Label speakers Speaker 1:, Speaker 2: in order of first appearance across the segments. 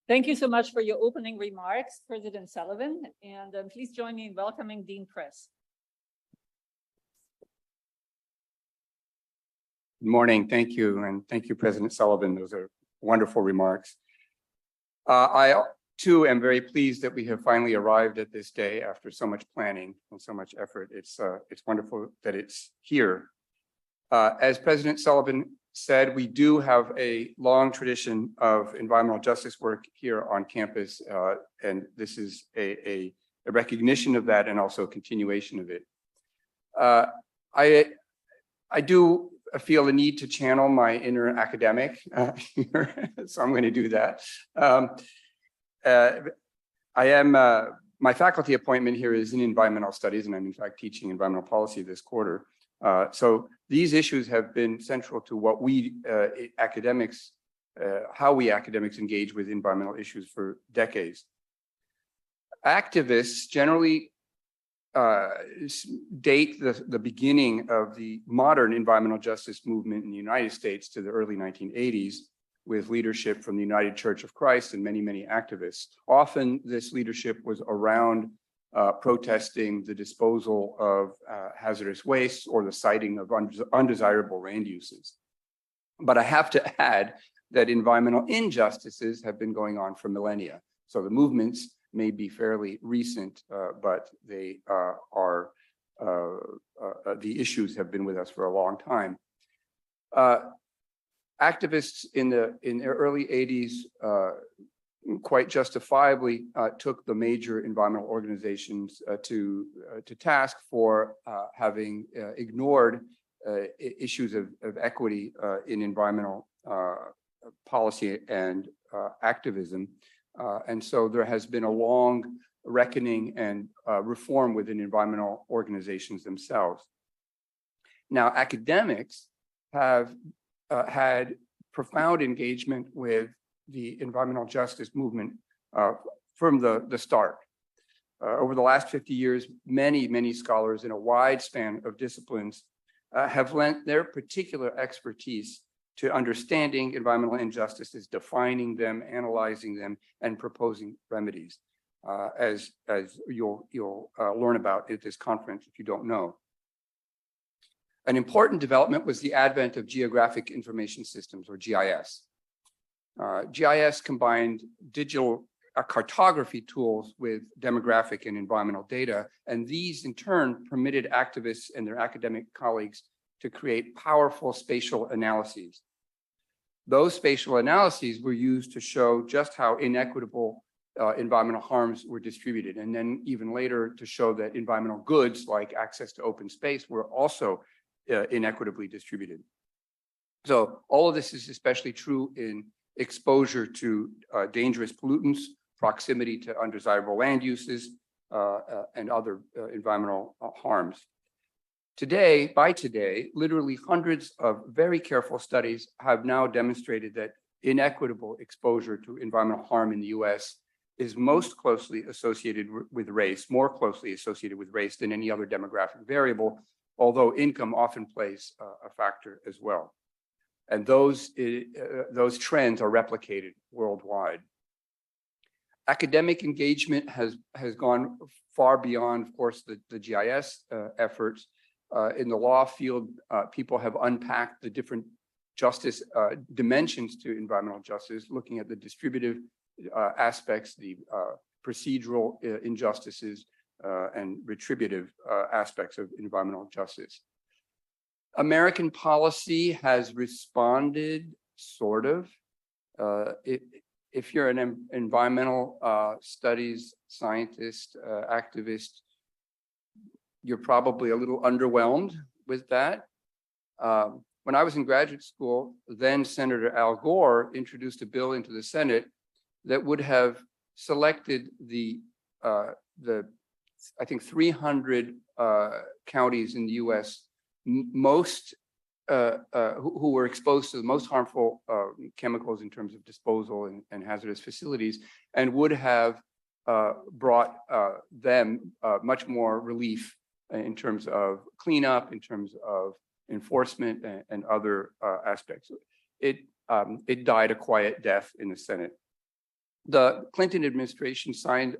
Speaker 1: Thank you so much for your opening remarks, President Sullivan, and please join me in welcoming Dean Press.
Speaker 2: Good morning, thank you, and thank you, President Sullivan. Those are wonderful remarks. I too am very pleased that we have finally arrived at this day after so much planning and so much effort. It's wonderful that it's here. As President Sullivan said, we do have a long tradition of environmental justice work here on campus, and this is a recognition of that and also a continuation of it. I do feel the need to channel my inner academic here, so I'm going to do that. My faculty appointment here is in environmental studies, and I'm in fact teaching environmental policy this quarter. So these issues have been central to what we how we academics engage with environmental issues for decades. Activists generally date the beginning of the modern environmental justice movement in the United States to the early 1980s, with leadership from the United Church of Christ and many, many activists. Often this leadership was around protesting the disposal of hazardous waste or the siting of undesirable land uses. But I have to add that environmental injustices have been going on for millennia. So the movements may be fairly recent, but they the issues have been with us for a long time. Activists in the early 80s quite justifiably took the major environmental organizations to task for having ignored issues of equity in environmental policy and activism. And so there has been a long reckoning and reform within environmental organizations themselves. Now, academics have had profound engagement with the environmental justice movement from the start. Over the last 50 years, many scholars in a wide span of disciplines have lent their particular expertise to understanding environmental injustices, defining them, analyzing them, and proposing remedies, as you'll learn about at this conference if you don't know. An important development was the advent of geographic information systems, or GIS. GIS combined digital cartography tools with demographic and environmental data, and these in turn permitted activists and their academic colleagues to create powerful spatial analyses. Those spatial analyses were used to show just how inequitable environmental harms were distributed, and then even later to show that environmental goods like access to open space were also inequitably distributed. So all of this is especially true in exposure to dangerous pollutants, proximity to undesirable land uses, and other environmental harms. By today, literally hundreds of very careful studies have now demonstrated that inequitable exposure to environmental harm in the US is most closely associated with race, more closely associated with race than any other demographic variable, although income often plays a factor as well. And those trends are replicated worldwide. Academic engagement has gone far beyond, of course, the GIS efforts. In the law field, people have unpacked the different justice dimensions to environmental justice, looking at the distributive aspects, the procedural injustices, and retributive aspects of environmental justice. American policy has responded, sort of. If you're an environmental studies scientist, activist, you're probably a little underwhelmed with that. When I was in graduate school, then Senator Al Gore introduced a bill into the Senate that would have selected I think 300 counties in the US most who were exposed to the most harmful chemicals in terms of disposal and hazardous facilities, and would have brought them much more relief in terms of cleanup, in terms of enforcement, and other aspects. It died a quiet death in the Senate. The Clinton administration signed,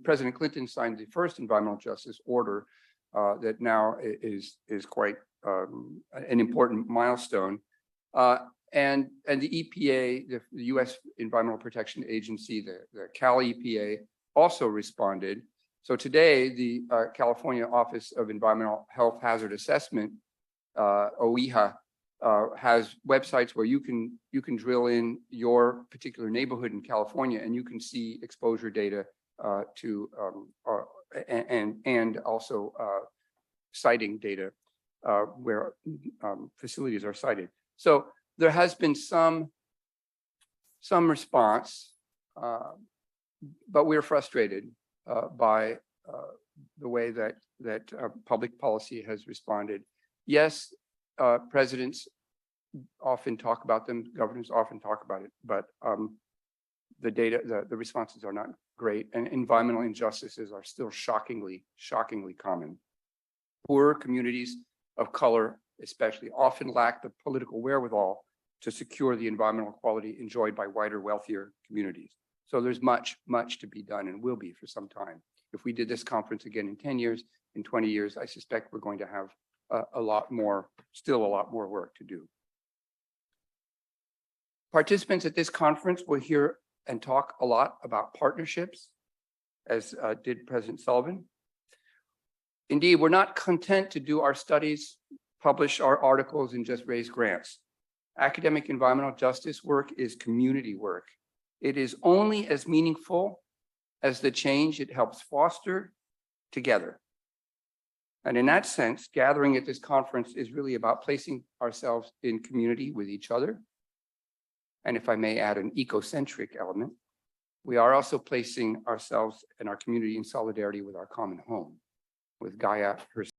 Speaker 2: President Clinton signed the first environmental justice order that now is quite an important milestone. And the EPA, the U.S. Environmental Protection Agency, the Cal EPA, also responded. So today, the California Office of Environmental Health Hazard Assessment, OEHA, has websites where you can drill in your particular neighborhood in California, and you can see exposure data and also siting data where facilities are sited. So there has been some response, but we're frustrated by the way that public policy has responded. Yes, presidents often talk about them, governors often talk about it, but the responses are not great, and environmental injustices are still shockingly common. Poorer communities of color, especially, often lack the political wherewithal to secure the environmental quality enjoyed by whiter, wealthier communities. So there's much to be done, and will be for some time. If we did this conference again in 10 years, in 20 years, I suspect we're going to have still a lot more work to do. Participants at this conference will hear and talk a lot about partnerships, as did President Sullivan. Indeed, we're not content to do our studies, publish our articles, and just raise grants. Academic environmental justice work is community work. It is only as meaningful as the change it helps foster together. And in that sense, gathering at this conference is really about placing ourselves in community with each other. And if I may add an ecocentric element, we are also placing ourselves and our community in solidarity with our common home, with Gaia herself.